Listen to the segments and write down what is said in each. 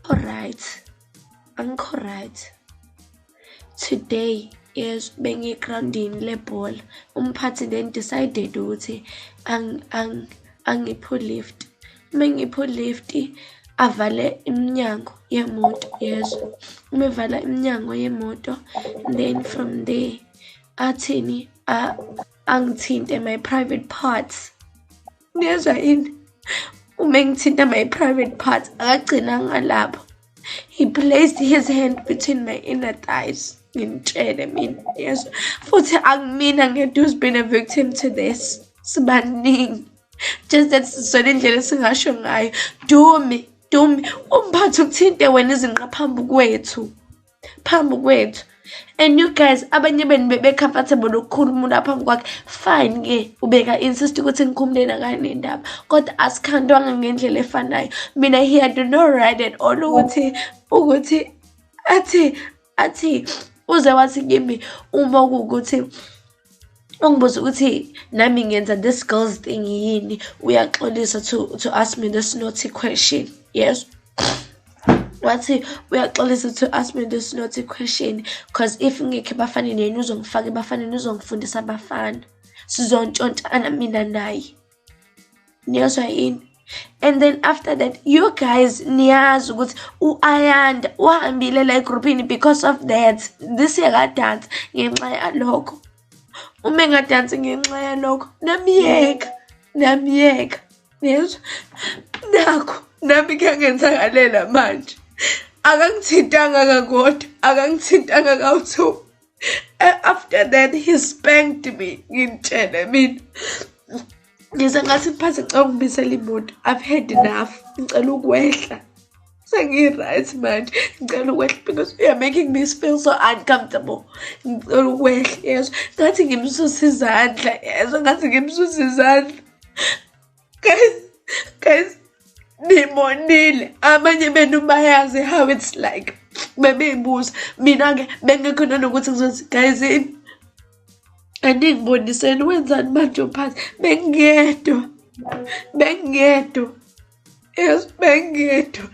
Alright, angicorrect. Today is bengigroundini lebhola. Umphathi then decided ukuthi angipho lift. Mengipho lift avale iminyango yemoto, yezwa. Uma evala iminyango yemoto, then from there athini angithinte my private parts. Niyezwa yini? Uma ngithinta my private parts akagcinanga lapho. He placed his hand between my inner thighs. Ngintshele mina, yezwa. Futhi akumina ngedwa who's been a victim to this. Sibaningi. Just that sizona indlela singasho ngayo. Dumi, umphathi ukuthinte wena izinqa phambi kwethu. And you guys, abanye benu bebe-comfortable ukukhuluma phambi kwakhe. Fine ke, ubeka insist ukuthi ngikhulumele nakani indaba. Kodwa asikhandwanga ngendlela efanayo. Mina he had no right at all ukuthi athi uze wathi kimi uma kuwukuthi ungibuza ukuthi nami ngenza this girl's thing yini, uyaxolisa to ask me this naughty question. Yes. Wathi uyaxolisa to ask me this naughty question because if ngekhe bafana neni uzongifaka ebafaneni uzongifundisa abafana. Sizontshontshana mina naye. Niyazwa yini? And then after that, you guys niyazi ukuthi uAyanda uhambile la egroupini because of that. This year dance ngenxa yalokho. Uma engadansi ngenxa yalokho, namiyeka. Yezwa? Nakho, nami kuyangenzakalela manje. Akangithintanga kakodwa, akangithintanga kawu-2. After that, he spanked me. Ngintshele mina. Ngize ngathi mphathi ngicela ungibisela imoto. I've had enough. Ngicela ukwehla. Sengi-right manje. Ngicela ukwehla because you are making me feel so uncomfortable. Ngicela ukwehla, yezwa. Ngathi ngimsusa izandla, yezwa. Ngathi ngimsusa izandla. Guys, nimonile. Abanye benu bayazi how it's like. Bebeyibuza. Mina-ke bengekhona nokuthi ngizothi, guys, andingiboniseni wenzani manje umphathi. Bengedwa. Yes, bengedwa.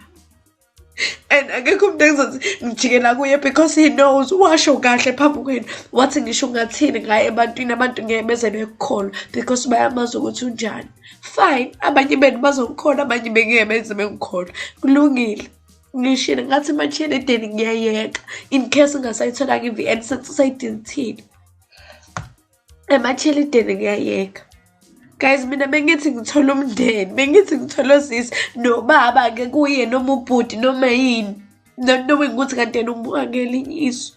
And akekho umuntu engizothi ngijikela kuye because he knows washo kahle phambi kwenu. Wathi ngisho ngathini ngaye ebantwini, abantu ngeke beze bekukholwa because bayamazi ukuthi unjani. Fine, abanye benu bazongikholwa, abanye bengeke beze bengikholwa. Kulungile. Ngishilo ngathi manje edeni ngiyayeka in case ngasayitholanga iVN sayidilithile. Emacheleteni ngiyayeka. Guys, mina bengithi ngithola umndeni, bengithi ngithola sisi nobaba ke kuye noma ubhuti noma yini. Noma ukuthi kanti yena umukangelinyiswa.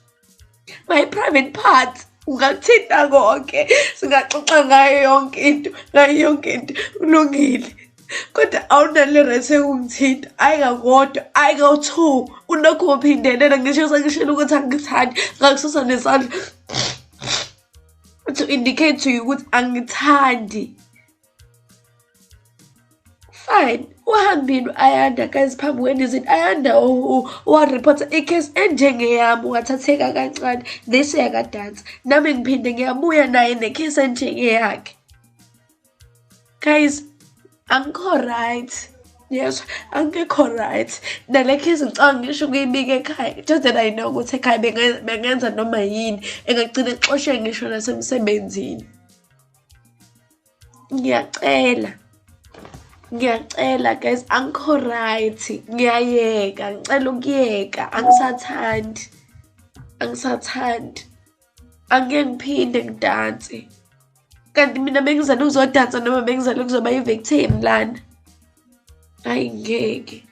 My private part ungakuthinta konke. Singaxoxa ngayo yonke into. Kulungile. Kodwa awunale right ungithinta. Ayikakodwa, ayikawu-2. Unakho uphindelela ngishilo ukuthi angithandi. Ngakususa nesandla to indicate to you ukuthi angithandi. Fine. Uhambile uAyanda guys phambi kwenu. Is it Ayanda owaripota icase enjengeyami ungathatheka kancane. This yakadansa. Nami ngiphinde ngiyabuya naye necase enjengeyakhe. Guys, angikho right. Yes, angikho right. Nale case ngicanga ngisho kuyibika ekhaya. Just that I know ukuthi ekhaya bengenza noma yini engagcina exoshwe ngisho nasemsebenzini. Ngiyacela guys, angikho right. Ngiyayeka, ngicela ukuyeka. Angisathandi. Angeke ngiphinde ngidanse. Kanti mina bengizana ukuzodansa noma bengizana ukuzoba i-victim lana. Ayingeke.